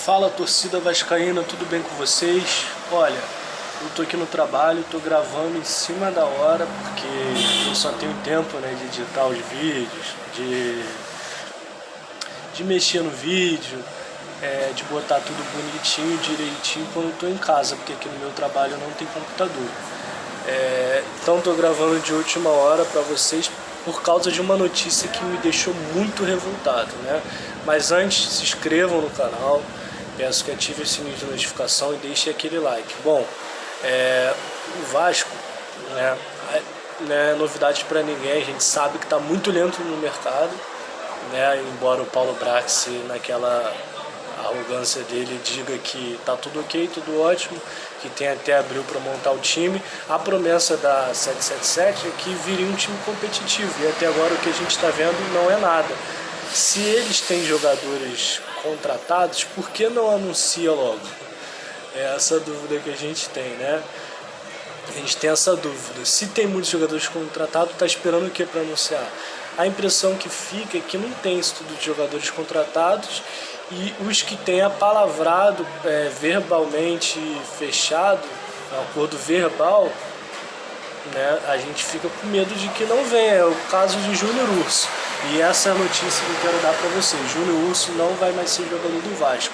Fala, torcida vascaína, tudo bem com vocês? Olha, eu tô aqui no trabalho, tô gravando em cima da hora porque eu só tenho tempo, né, de editar os vídeos, de mexer no vídeo, de botar tudo bonitinho, direitinho quando eu tô em casa, porque aqui no meu trabalho não tem computador. Então tô gravando de última hora para vocês por causa de uma notícia que me deixou muito revoltado, né? Mas antes, se inscrevam no canal, peço que ative o sininho de notificação e deixe aquele like. Bom, o Vasco, né, não é novidade para ninguém, a gente sabe que está muito lento no mercado, né? Embora o Paulo Brax, naquela arrogância dele, diga que tá tudo ok, tudo ótimo, que tem até abril para montar o time. A promessa da 777 é que viria um time competitivo, e até agora o que a gente está vendo não é nada. Se eles têm jogadores contratados, por que não anuncia logo? É essa dúvida que a gente tem, né? A gente tem essa dúvida. Se tem muitos jogadores contratados, tá esperando o que para anunciar? A impressão que fica é que não tem estudo de jogadores contratados, e os que têm apalavrado verbalmente fechado, um acordo verbal, né, a gente fica com medo de que não venha. É o caso de Júnior Urso. E essa é a notícia que eu quero dar para vocês. Júnior Urso não vai mais ser jogador do Vasco.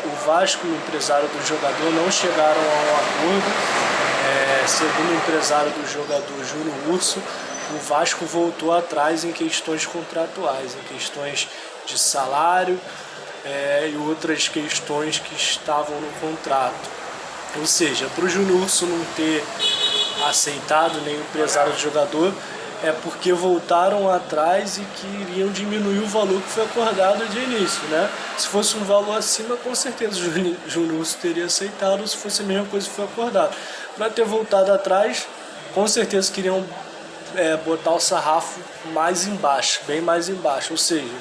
O Vasco e o empresário do jogador não chegaram a um acordo. Segundo o empresário do jogador Júnior Urso, o Vasco voltou atrás em questões contratuais, em questões de salário e outras questões que estavam no contrato. Ou seja, para o Júnior Urso não ter aceitado nem o empresário do jogador, é porque voltaram atrás e que iriam diminuir o valor que foi acordado de início, né? Se fosse um valor acima, com certeza o Júnior Urso teria aceitado, ou se fosse a mesma coisa que foi acordado. Para ter voltado atrás, com certeza queriam botar o sarrafo mais embaixo, bem mais embaixo, ou seja,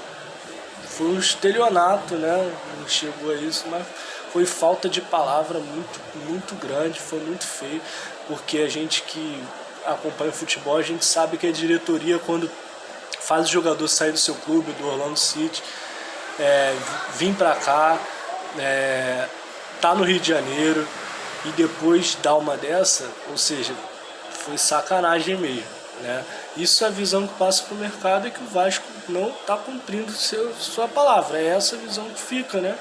foi um estelionato, né? Não chegou a isso, mas foi falta de palavra muito, muito grande, foi muito feio, porque a gente que acompanha o futebol, a gente sabe que a diretoria, quando faz o jogador sair do seu clube, do Orlando City, vir pra cá, tá no Rio de Janeiro, e depois dá uma dessa, ou seja, foi sacanagem mesmo, né? Isso é a visão que passa pro mercado, é que o Vasco não tá cumprindo sua palavra, é essa a visão que fica, né?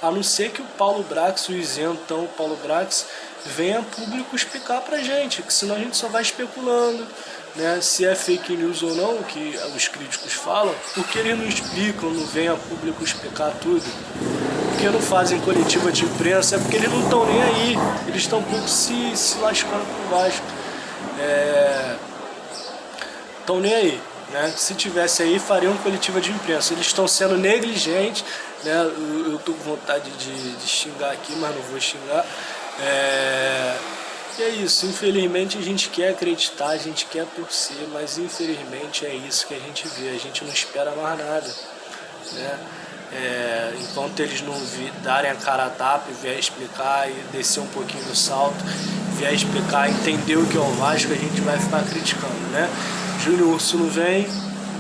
A não ser que o Paulo Brax, o isentão Paulo Brax, venha a público explicar pra gente, que senão a gente só vai especulando, né? Se é fake news ou não, que os críticos falam, porque eles não explicam, não vêm a público explicar tudo, porque não fazem coletiva de imprensa, é porque eles não estão nem aí, eles estão um pouco se lascando pro Vasco, estão nem aí, né? Se tivesse aí, fariam coletiva de imprensa. Eles estão sendo negligentes, né? Eu tô com vontade de xingar aqui, mas não vou xingar. E é isso, infelizmente a gente quer acreditar, a gente quer torcer, mas infelizmente é isso que a gente vê, a gente não espera mais nada, né? Enquanto eles não darem a cara a tapa e vier explicar e descer um pouquinho do salto, vier explicar, entender o que é o Vasco, a gente vai ficar criticando, né? Júnior Urso não vem,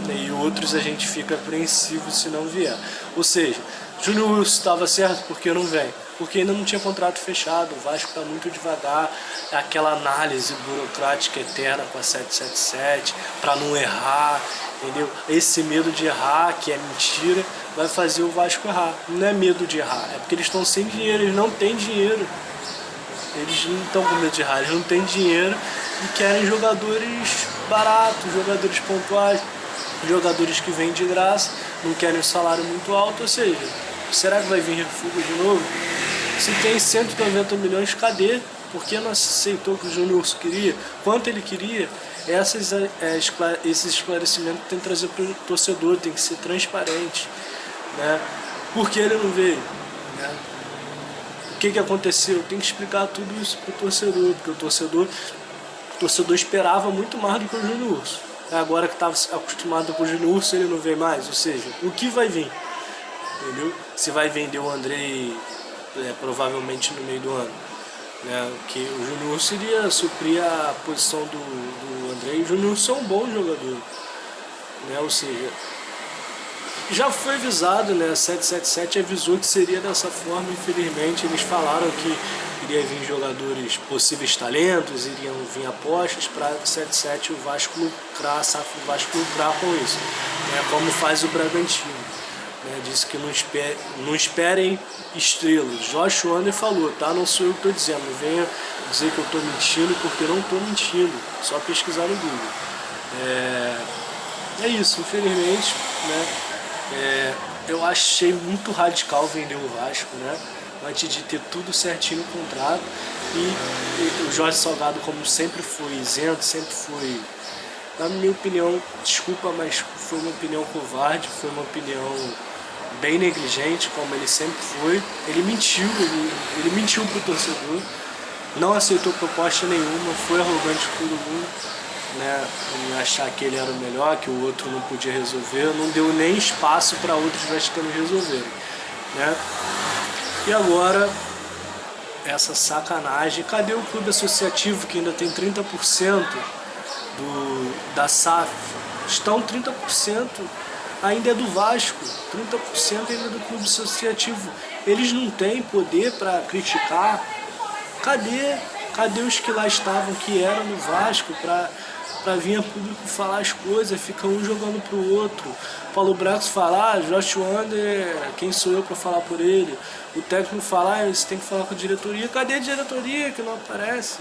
e outros a gente fica apreensivo se não vier. Ou seja, Júnior Urso estava certo porque não vem, porque ainda não tinha contrato fechado, o Vasco está muito devagar, aquela análise burocrática eterna com a 777, para não errar, entendeu? Esse medo de errar, que é mentira, vai fazer o Vasco errar. Não é medo de errar, é porque eles estão sem dinheiro, eles não têm dinheiro. Eles não estão com medo de errar, eles não têm dinheiro e querem jogadores baratos, jogadores pontuais, jogadores que vêm de graça, não querem um salário muito alto, ou seja, será que vai vir refúgio de novo? Se tem 190 milhões, cadê? Por que não aceitou que o Júnior Urso queria? Quanto ele queria? Esses esclarecimentos tem que trazer para o torcedor, tem que ser transparente, né? Por que ele não veio? Né? O que aconteceu? Tem que explicar tudo isso para o torcedor, porque o torcedor esperava muito mais do que o Júnior Urso. Agora que estava acostumado com o Júnior Urso, ele não vê mais, ou seja, o que vai vir? Entendeu? Se vai vender o Andrei provavelmente no meio do ano, né? Que o Júnior Urso iria suprir a posição do Andrei. O Júnior Urso é um bom jogador, né? Ou seja, já foi avisado, né? A 777 avisou que seria dessa forma, infelizmente eles falaram que iria vir jogadores, possíveis talentos, iriam vir apostas para 77 o Vasco lucrar, a SAF do Vasco lucrar com isso, né? Como faz o Bragantino, né? Disse que não esperem estrelas. Josh Wander falou, tá? Não sou eu que estou dizendo, não venha dizer que eu estou mentindo, porque eu não estou mentindo, só pesquisar no Google. É isso, infelizmente, né? Eu achei muito radical vender o Vasco, né? Antes de ter tudo certinho no contrato. E o Jorge Salgado, como sempre foi isento, sempre foi, na minha opinião, desculpa, mas foi uma opinião covarde, foi uma opinião bem negligente, como ele sempre foi. Ele mentiu pro torcedor, não aceitou proposta nenhuma, foi arrogante com todo mundo, né, em achar que ele era o melhor, que o outro não podia resolver, não deu nem espaço para outros vascaínos resolverem, né? E agora, essa sacanagem, cadê o clube associativo que ainda tem 30% da SAF? Estão 30%, ainda é do Vasco, 30% ainda é do clube associativo. Eles não têm poder para criticar. Cadê os que lá estavam, que eram no Vasco, para vir a público falar as coisas? Fica um jogando pro outro. Paulo Brax fala, Josh Wander, quem sou eu para falar por ele? O técnico fala, você tem que falar com a diretoria. Cadê a diretoria que não aparece?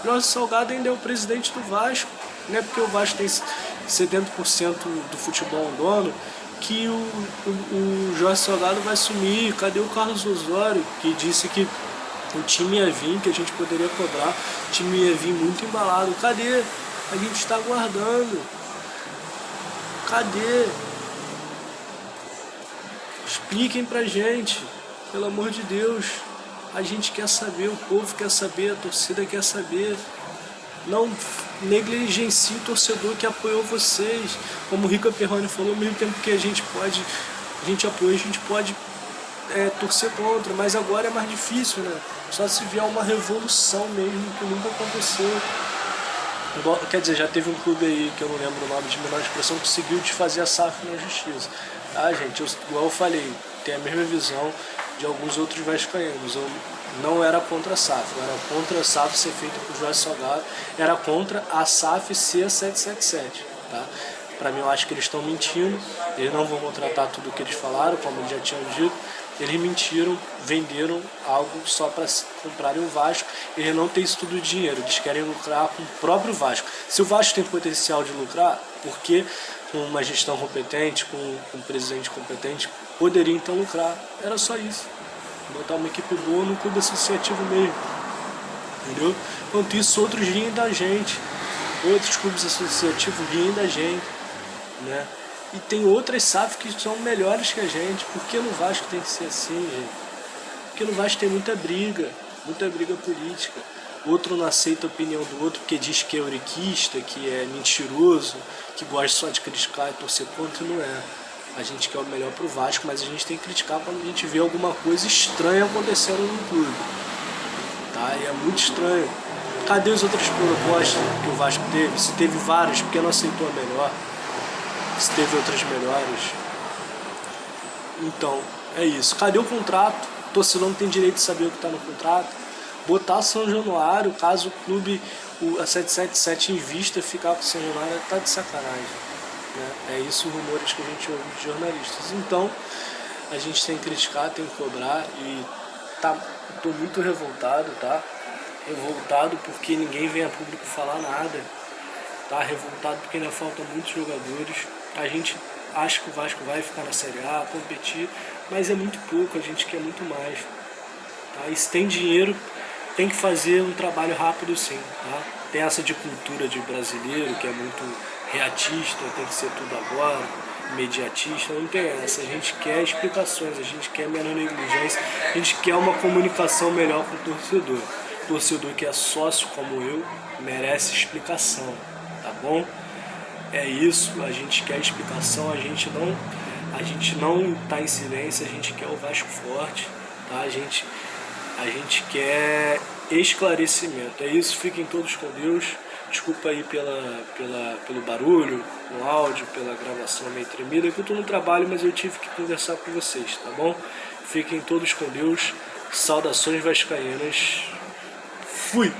Jorge Salgado ainda é o presidente do Vasco. Não é porque o Vasco tem 70% do futebol dono que o Jorge Salgado vai sumir. Cadê o Carlos Osório, que disse que o time ia vir, que a gente poderia cobrar, o time ia vir muito embalado? Cadê? A gente está aguardando. Cadê? Expliquem pra gente, pelo amor de Deus. A gente quer saber, o povo quer saber, a torcida quer saber. Não negligencie o torcedor que apoiou vocês. Como o Rica Perrone falou, ao mesmo tempo que a gente apoia, a gente pode torcer contra, mas agora é mais difícil, né? Só se vier uma revolução mesmo, que nunca aconteceu. Quer dizer, já teve um clube aí, que eu não lembro o nome, de menor expressão, que conseguiu desfazer a SAF na justiça. Tá, gente? Igual eu falei, tem a mesma visão de alguns outros vascaínos. Eu não era contra a SAF, eu era contra a SAF ser feita por Jorge Salgado, era contra a SAF ser a 777, tá? Pra mim, eu acho que eles estão mentindo, eles não vão contratar tudo o que eles falaram, como eles já tinham dito. Eles mentiram, venderam algo só para comprarem o Vasco. Eles não têm isso tudo de dinheiro, eles querem lucrar com o próprio Vasco. Se o Vasco tem potencial de lucrar, porque com uma gestão competente, com um presidente competente, poderia então lucrar. Era só isso. Botar uma equipe boa no clube associativo mesmo. Entendeu? Enquanto isso, outros riem da gente. Outros clubes associativos riem da gente, né? E tem outras SAF que são melhores que a gente. Por que no Vasco tem que ser assim, gente? Porque no Vasco tem muita briga política. Outro não aceita a opinião do outro porque diz que é euriquista, que é mentiroso, que gosta só de criticar e torcer contra, e não é. A gente quer o melhor pro Vasco, mas a gente tem que criticar quando a gente vê alguma coisa estranha acontecendo no clube. Tá? E é muito estranho. Cadê as outras propostas que o Vasco teve? Se teve várias, por que não aceitou a melhor? Se teve outras melhores. Então, é isso. Cadê o contrato? O torcedor não tem direito de saber o que está no contrato. Botar São Januário, caso o clube, a 777 invista, ficar com o São Januário, tá de sacanagem, né? É isso os rumores que a gente ouve de jornalistas. Então, a gente tem que criticar, tem que cobrar e tô muito revoltado, tá? Revoltado porque ninguém vem a público falar nada. Tá revoltado porque ainda faltam muitos jogadores. A gente acha que o Vasco vai ficar na Série A, competir, mas é muito pouco, a gente quer muito mais. Tá? E se tem dinheiro, tem que fazer um trabalho rápido sim. Tá? Tem essa de cultura de brasileiro, que é muito reatista, tem que ser tudo agora, imediatista, não tem essa. A gente quer explicações, a gente quer menos negligência, a gente quer uma comunicação melhor com o torcedor. O torcedor que é sócio como eu merece explicação, tá bom? É isso, a gente quer explicação, a gente não tá em silêncio, a gente quer o Vasco forte, tá? A gente quer esclarecimento. É isso, fiquem todos com Deus. Desculpa aí pelo barulho, no áudio, pela gravação meio tremida, que eu tô no trabalho, mas eu tive que conversar com vocês, tá bom? Fiquem todos com Deus. Saudações vascaínas. Fui!